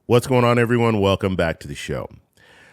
What's going on, everyone? Welcome back to the show.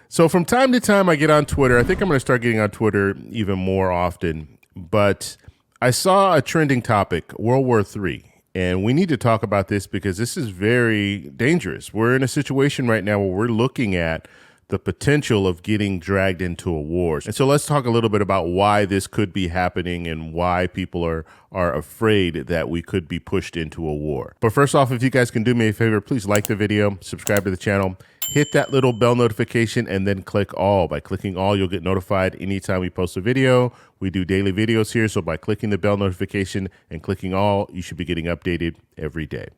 So from time to time, I get on Twitter. I think I'm going to start getting on Twitter even more often. But I saw a trending topic, World War III. And we need to talk about this because this is very dangerous. We're in a situation right now where we're looking at the potential of getting dragged into a war. And so let's talk a little bit about why this could be happening and why people are afraid that we could be pushed into a war. But first off, if you guys can do me a favor, please like the video, subscribe to the channel, hit that little bell notification, and then click all. By clicking all, you'll get notified anytime we post a video. We do daily videos here, so by clicking the bell notification and clicking all, you should be getting updated every day.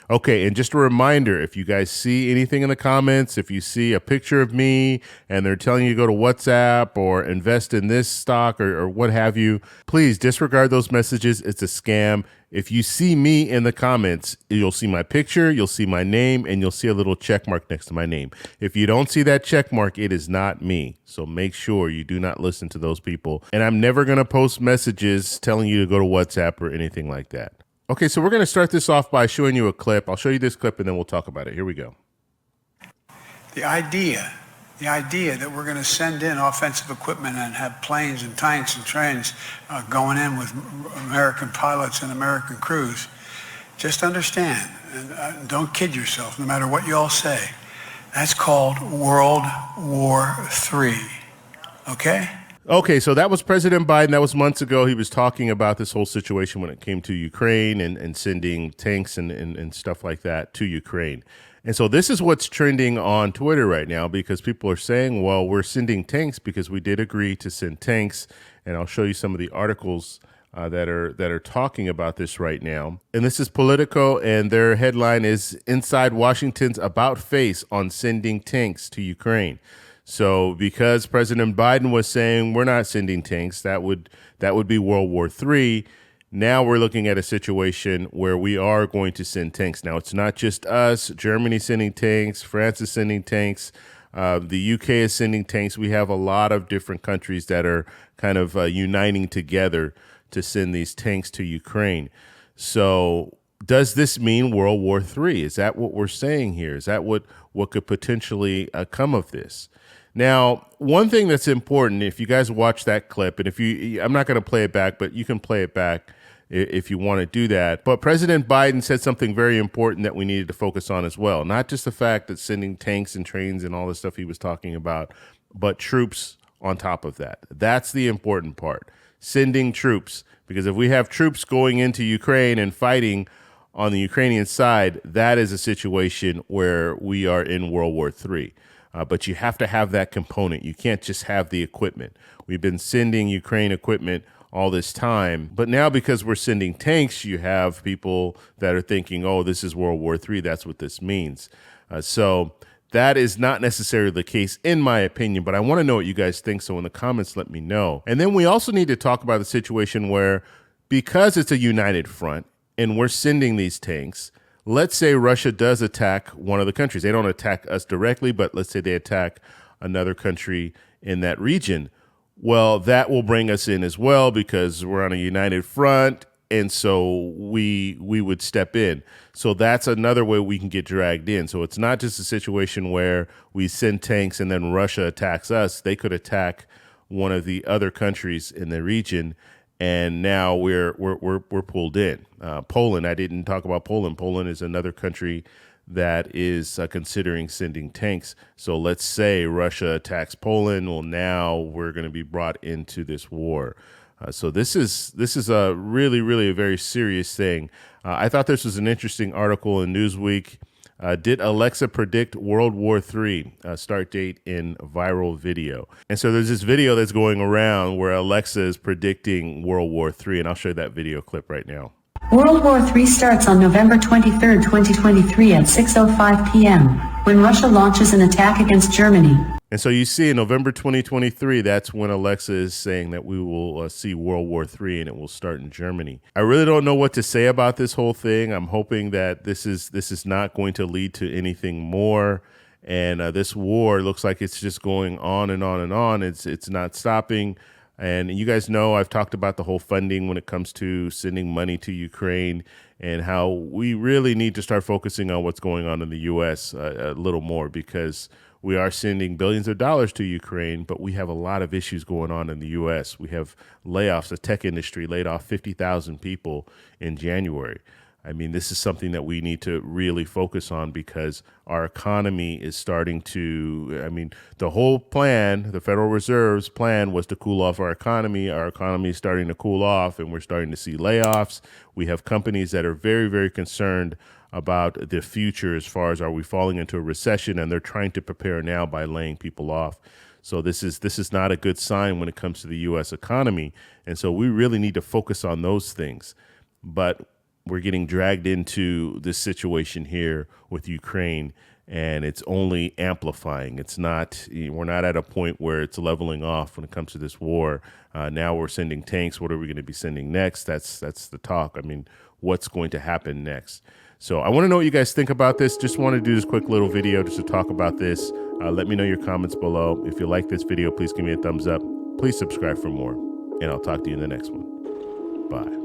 Okay, and just a reminder, if you guys see anything in the comments, if you see a picture of me and they're telling you to go to WhatsApp or invest in this stock or what have you, please disregard those messages. It's a scam. If you see me in the comments, you'll see my picture, you'll see my name, and you'll see a little check mark next to my name. If you don't see that check mark, it is not me. So make sure you do not listen to those people. And I'm never going to post messages telling you to go to WhatsApp or anything like that. Okay, so we're going to start this off by showing you a clip. I'll show you this clip and then we'll talk about it. Here we go. The idea that we're going to send in offensive equipment and have planes and tanks and trains going in with American pilots and American crews, just understand, and don't kid yourself, no matter what you all say, that's called World War III, okay? Okay, so that was President Biden. That was months ago. He was talking about this whole situation when it came to Ukraine and sending tanks and stuff like that to Ukraine. And so this is what's trending on Twitter right now because people are saying, well, we're sending tanks because we did agree to send tanks. And I'll show you some of the articles that are talking about this right now. And this is Politico, and their headline is Inside Washington's About Face on Sending Tanks to Ukraine. So because President Biden was saying we're not sending tanks, that would be World War III. Now we're looking at a situation where we are going to send tanks. Now, it's not just us. Germany's sending tanks. France is sending tanks. The UK is sending tanks. We have a lot of different countries that are kind of uniting together to send these tanks to Ukraine. So does this mean World War III? Is that what we're saying here? Is that what could potentially come of this? Now, one thing that's important, if you guys watch that clip, and I'm not going to play it back, but you can play it back if you want to do that. But President Biden said something very important that we needed to focus on as well. Not just the fact that sending tanks and trains and all the stuff he was talking about, but troops on top of that. That's the important part. Sending troops. Because if we have troops going into Ukraine and fighting on the Ukrainian side, that is a situation where we are in World War III. But you have to have that component. You can't just have the equipment. We've been sending Ukraine equipment all this time. But now because we're sending tanks, you have people that are thinking, oh, this is World War III. That's what this means. So that is not necessarily the case, in my opinion. But I want to know what you guys think. So in the comments, let me know. And then we also need to talk about the situation where because it's a united front and we're sending these tanks, let's say Russia does attack one of the countries. They don't attack us directly, but let's say they attack another country in that region. Well, that will bring us in as well because we're on a united front, and so we would step in. So that's another way we can get dragged in. So it's not just a situation where we send tanks and then Russia attacks us. They could attack one of the other countries in the region, and now we're pulled in. Poland, I didn't talk about Poland. Poland is another country that is considering sending tanks. So let's say Russia attacks Poland. Well, now we're going to be brought into this war. So this is a really a very serious thing. I thought this was an interesting article in Newsweek. Did Alexa predict World War III? Start date in viral video. And so there's this video that's going around where Alexa is predicting World War III, and I'll show you that video clip right now. World War III starts on November 23, 2023 at 6:05 p.m. when Russia launches an attack against Germany. And so you see in November 2023, that's when Alexa is saying that we will see World War III and it will start in Germany. I really don't know what to say about this whole thing. I'm hoping that this is not going to lead to anything more. And this war looks like it's just going on and on and on. It's not stopping. And you guys know I've talked about the whole funding when it comes to sending money to Ukraine and how we really need to start focusing on what's going on in the U.S. A little more, because we are sending billions of dollars to Ukraine, but we have a lot of issues going on in the U.S. We have layoffs. The tech industry laid off 50,000 people in January. I mean, this is something that we need to really focus on, because our economy is starting to, I mean, the whole plan, the Federal Reserve's plan was to cool off our economy. Our economy is starting to cool off, and we're starting to see layoffs. We have companies that are very, very concerned about the future as far as, are we falling into a recession, and they're trying to prepare now by laying people off. So this is not a good sign when it comes to the U.S. economy. And so we really need to focus on those things. But we're getting dragged into this situation here with Ukraine, and it's only amplifying. It's not, we're not at a point where it's leveling off when it comes to this war. Now we're sending tanks. What are we going to be sending next? That's the talk. I mean, what's going to happen next? So I want to know what you guys think about this. Just want to do this quick little video just to talk about this. Let me know your comments below. If you like this video, please give me a thumbs up. Please subscribe for more, and I'll talk to you in the next one. Bye.